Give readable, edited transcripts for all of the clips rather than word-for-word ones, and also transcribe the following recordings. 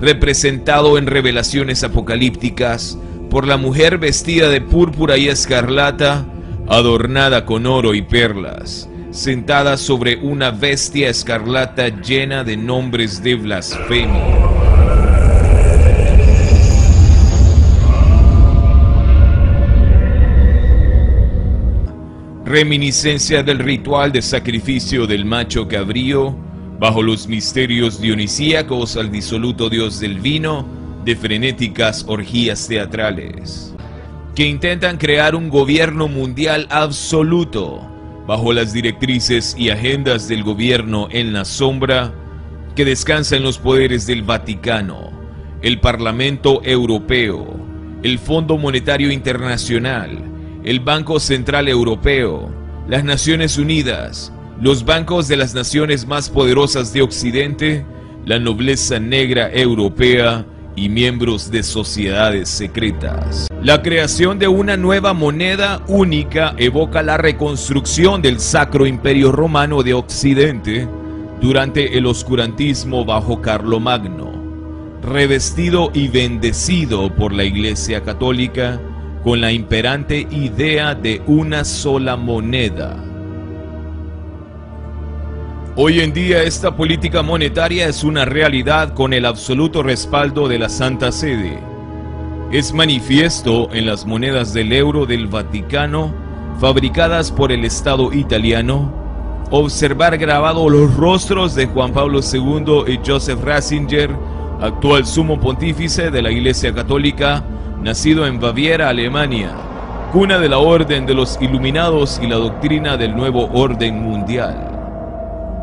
representado en revelaciones apocalípticas por la mujer vestida de púrpura y escarlata, adornada con oro y perlas, sentada sobre una bestia escarlata llena de nombres de blasfemia. Reminiscencia del ritual de sacrificio del macho cabrío, bajo los misterios dionisíacos al disoluto dios del vino, de frenéticas orgías teatrales, que intentan crear un gobierno mundial absoluto, bajo las directrices y agendas del gobierno en la sombra, que descansa en los poderes del Vaticano, el Parlamento Europeo, el Fondo Monetario Internacional, el Banco Central Europeo, las Naciones Unidas, los bancos de las naciones más poderosas de Occidente, la nobleza negra europea y miembros de sociedades secretas. La creación de una nueva moneda única evoca la reconstrucción del Sacro Imperio Romano de Occidente durante el oscurantismo bajo Carlomagno, revestido y bendecido por la Iglesia Católica con la imperante idea de una sola moneda. Hoy en día esta política monetaria es una realidad con el absoluto respaldo de la Santa Sede. Es manifiesto en las monedas del euro del Vaticano, fabricadas por el Estado italiano, observar grabados los rostros de Juan Pablo II y Joseph Ratzinger, actual sumo pontífice de la Iglesia Católica, nacido en Baviera, Alemania, cuna de la Orden de los Iluminados y la doctrina del nuevo orden mundial.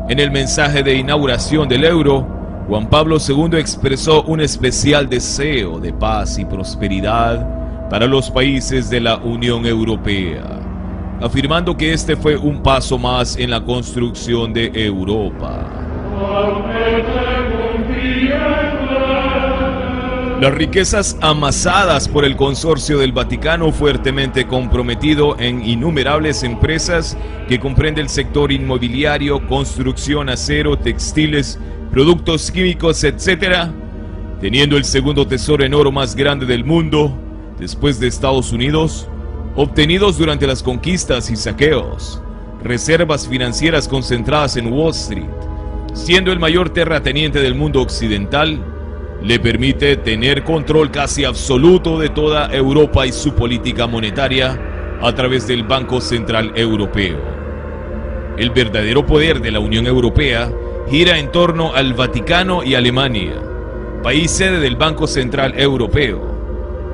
En el mensaje de inauguración del euro, Juan Pablo II expresó un especial deseo de paz y prosperidad para los países de la Unión Europea, afirmando que este fue un paso más en la construcción de Europa. Las riquezas amasadas por el consorcio del Vaticano, fuertemente comprometido en innumerables empresas que comprende el sector inmobiliario, construcción, acero, textiles, productos químicos, etc., teniendo el segundo tesoro en oro más grande del mundo, después de Estados Unidos, obtenidos durante las conquistas y saqueos, reservas financieras concentradas en Wall Street, siendo el mayor terrateniente del mundo occidental, le permite tener control casi absoluto de toda Europa y su política monetaria a través del Banco Central Europeo. El verdadero poder de la Unión Europea gira en torno al Vaticano y Alemania, país sede del Banco Central Europeo.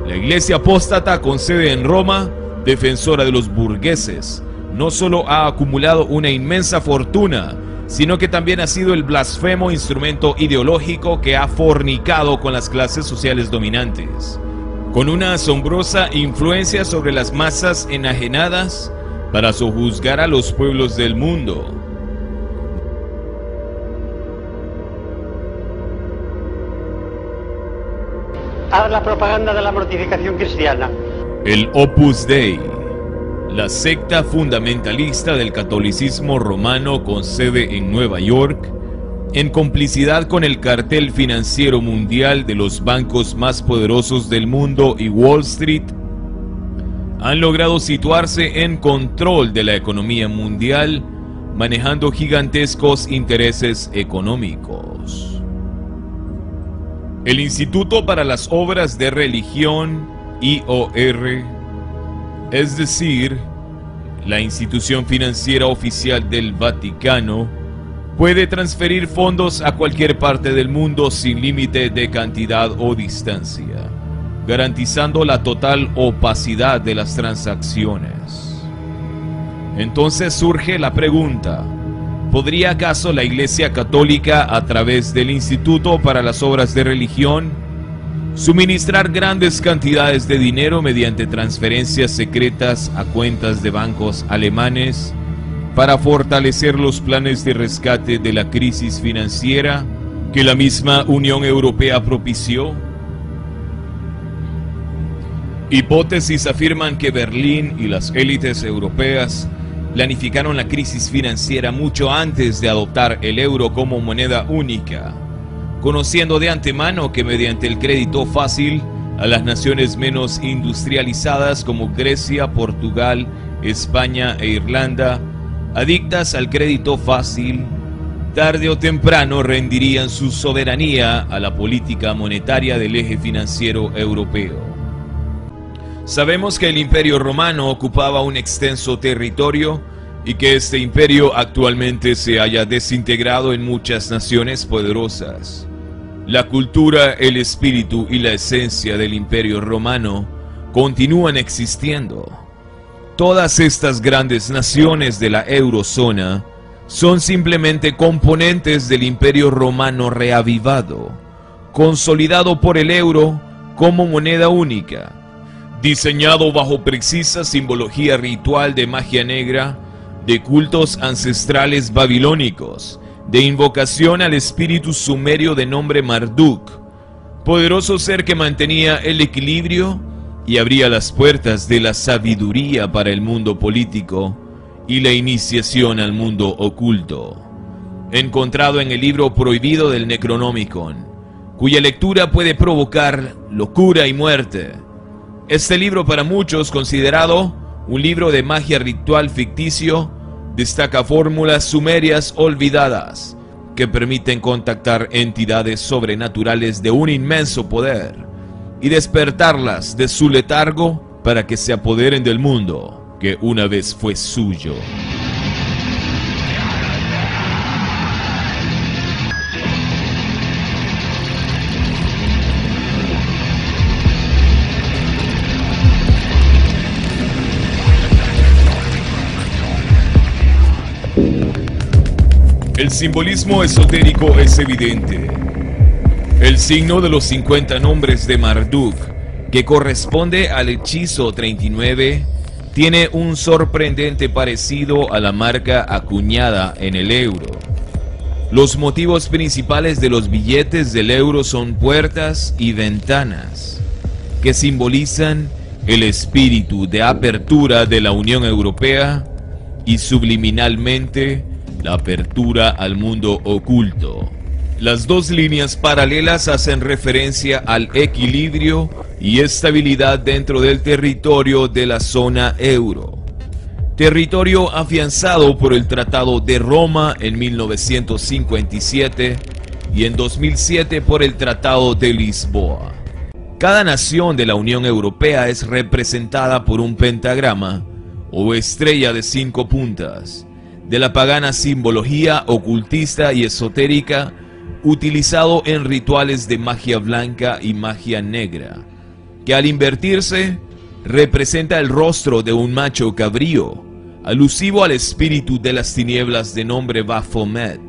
La Iglesia apóstata con sede en Roma, defensora de los burgueses, no solo ha acumulado una inmensa fortuna, sino que también ha sido el blasfemo instrumento ideológico que ha fornicado con las clases sociales dominantes, con una asombrosa influencia sobre las masas enajenadas para sojuzgar a los pueblos del mundo. Haz la propaganda de la mortificación cristiana. El Opus Dei, la secta fundamentalista del catolicismo romano con sede en Nueva York, en complicidad con el cartel financiero mundial de los bancos más poderosos del mundo y Wall Street, han logrado situarse en control de la economía mundial, manejando gigantescos intereses económicos. El Instituto para las Obras de Religión, IOR, es decir, la institución financiera oficial del Vaticano, puede transferir fondos a cualquier parte del mundo sin límite de cantidad o distancia, garantizando la total opacidad de las transacciones. Entonces surge la pregunta: ¿podría acaso la Iglesia Católica, a través del Instituto para las Obras de Religión, suministrar grandes cantidades de dinero mediante transferencias secretas a cuentas de bancos alemanes para fortalecer los planes de rescate de la crisis financiera que la misma Unión Europea propició? Hipótesis afirman que Berlín y las élites europeas planificaron la crisis financiera mucho antes de adoptar el euro como moneda única, conociendo de antemano que mediante el crédito fácil a las naciones menos industrializadas como Grecia, Portugal, España e Irlanda, adictas al crédito fácil, tarde o temprano rendirían su soberanía a la política monetaria del eje financiero europeo. Sabemos que el Imperio Romano ocupaba un extenso territorio y que este imperio actualmente se haya desintegrado en muchas naciones poderosas. La cultura, el espíritu y la esencia del Imperio Romano continúan existiendo. Todas estas grandes naciones de la eurozona son simplemente componentes del Imperio Romano reavivado, consolidado por el euro como moneda única, diseñado bajo precisa simbología ritual de magia negra, de cultos ancestrales babilónicos, de invocación al espíritu sumerio de nombre Marduk, poderoso ser que mantenía el equilibrio y abría las puertas de la sabiduría para el mundo político y la iniciación al mundo oculto, encontrado en el libro prohibido del Necronomicon, cuya lectura puede provocar locura y muerte. Este libro, para muchos considerado un libro de magia ritual ficticio, destaca fórmulas sumerias olvidadas que permiten contactar entidades sobrenaturales de un inmenso poder y despertarlas de su letargo para que se apoderen del mundo que una vez fue suyo. El simbolismo esotérico es evidente. El signo de los 50 nombres de Marduk, que corresponde al hechizo 39, tiene un sorprendente parecido a la marca acuñada en el euro. Los motivos principales de los billetes del euro son puertas y ventanas, que simbolizan el espíritu de apertura de la Unión Europea y subliminalmente la apertura al mundo oculto. Las dos líneas paralelas hacen referencia al equilibrio y estabilidad dentro del territorio de la zona euro, territorio afianzado por el Tratado de Roma en 1957 y en 2007 por el Tratado de Lisboa. Cada nación de la Unión Europea es representada por un pentagrama o estrella de 5 puntas, de la pagana simbología ocultista y esotérica utilizado en rituales de magia blanca y magia negra, que al invertirse representa el rostro de un macho cabrío, alusivo al espíritu de las tinieblas de nombre Baphomet,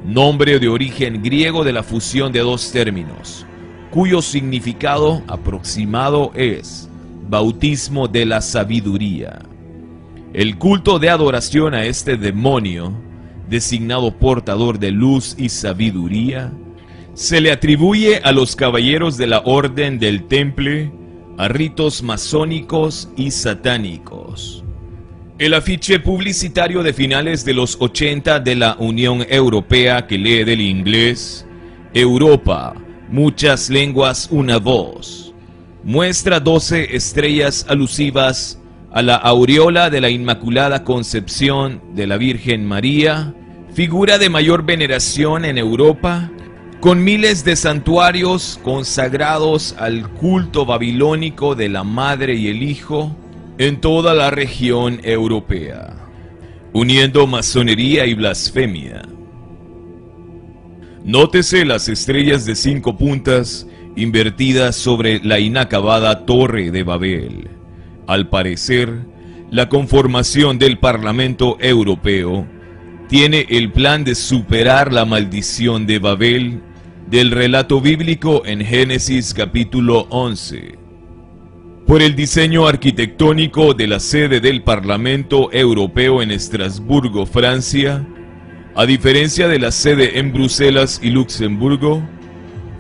nombre de origen griego de la fusión de dos términos, cuyo significado aproximado es bautismo de la sabiduría. El culto de adoración a este demonio, designado portador de luz y sabiduría, se le atribuye a los caballeros de la Orden del Temple, a ritos masónicos y satánicos. El afiche publicitario de finales de los 80 de la Unión Europea, que lee del inglés Europa, muchas lenguas, una voz, muestra 12 estrellas alusivas a la aureola de la Inmaculada Concepción de la Virgen María, figura de mayor veneración en Europa, con miles de santuarios consagrados al culto babilónico de la Madre y el Hijo en toda la región europea, uniendo masonería y blasfemia. Nótese las estrellas de 5 puntas invertidas sobre la inacabada Torre de Babel. Al parecer, la conformación del Parlamento Europeo tiene el plan de superar la maldición de Babel del relato bíblico en Génesis capítulo 11. Por el diseño arquitectónico de la sede del Parlamento Europeo en Estrasburgo, Francia, a diferencia de la sede en Bruselas y Luxemburgo,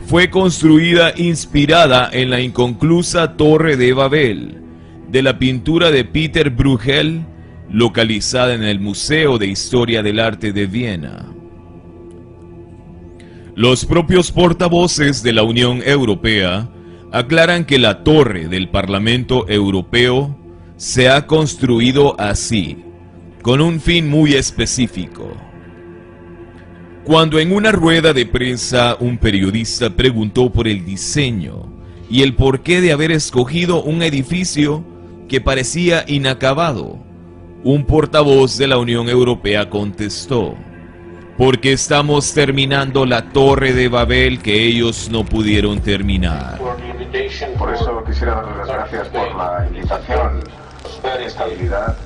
fue construida inspirada en la inconclusa Torre de Babel, de la pintura de Peter Bruegel, localizada en el Museo de Historia del Arte de Viena. Los propios portavoces de la Unión Europea aclaran que la torre del Parlamento Europeo se ha construido así, con un fin muy específico. Cuando en una rueda de prensa un periodista preguntó por el diseño y el porqué de haber escogido un edificio que parecía inacabado, un portavoz de la Unión Europea contestó: porque estamos terminando la Torre de Babel que ellos no pudieron terminar. Por eso quisiera darles las gracias por la invitación, estabilidad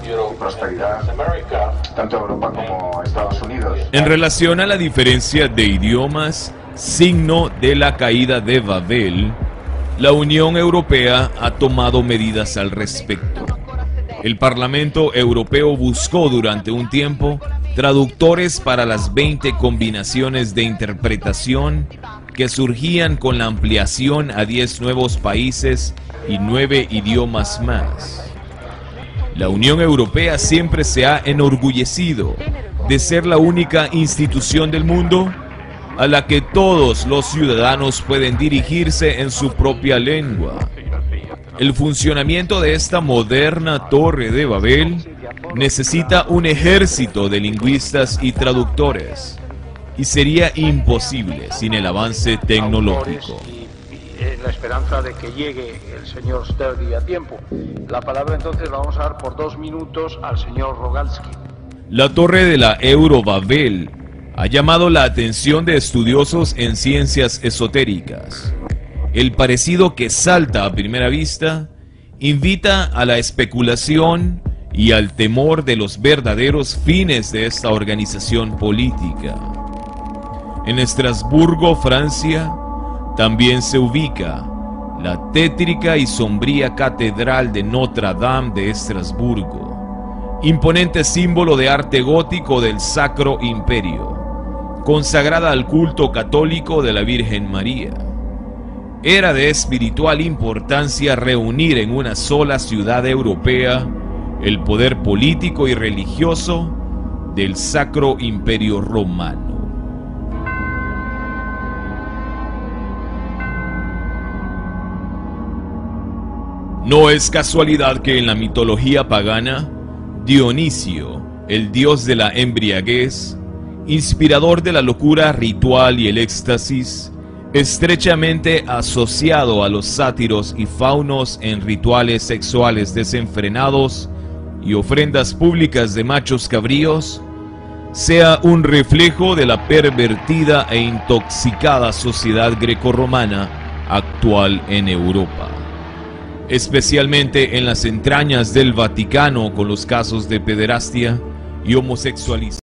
y prosperidad, tanto a Europa como a Estados Unidos. En relación a la diferencia de idiomas, signo de la caída de Babel, la Unión Europea ha tomado medidas al respecto. El Parlamento Europeo buscó durante un tiempo traductores para las 20 combinaciones de interpretación que surgían con la ampliación a 10 nuevos países y 9 idiomas más. La Unión Europea siempre se ha enorgullecido de ser la única institución del mundo a la que todos los ciudadanos pueden dirigirse en su propia lengua. El funcionamiento de esta moderna Torre de Babel necesita un ejército de lingüistas y traductores, y sería imposible sin el avance tecnológico. La esperanza de que llegue el señor Sturdy a tiempo. La palabra entonces la vamos a dar por 2 minutos al señor Rogalski. La torre de la Eurobabel ha llamado la atención de estudiosos en ciencias esotéricas. El parecido que salta a primera vista invita a la especulación y al temor de los verdaderos fines de esta organización política. En Estrasburgo, Francia, también se ubica la tétrica y sombría Catedral de Notre Dame de Estrasburgo, imponente símbolo de arte gótico del Sacro Imperio, consagrada al culto católico de la Virgen María. Era de espiritual importancia reunir en una sola ciudad europea el poder político y religioso del Sacro Imperio Romano. No es casualidad que en la mitología pagana, Dionisio, el dios de la embriaguez, inspirador de la locura ritual y el éxtasis, estrechamente asociado a los sátiros y faunos en rituales sexuales desenfrenados y ofrendas públicas de machos cabríos, sea un reflejo de la pervertida e intoxicada sociedad grecorromana actual en Europa, especialmente en las entrañas del Vaticano con los casos de pederastia y homosexualización.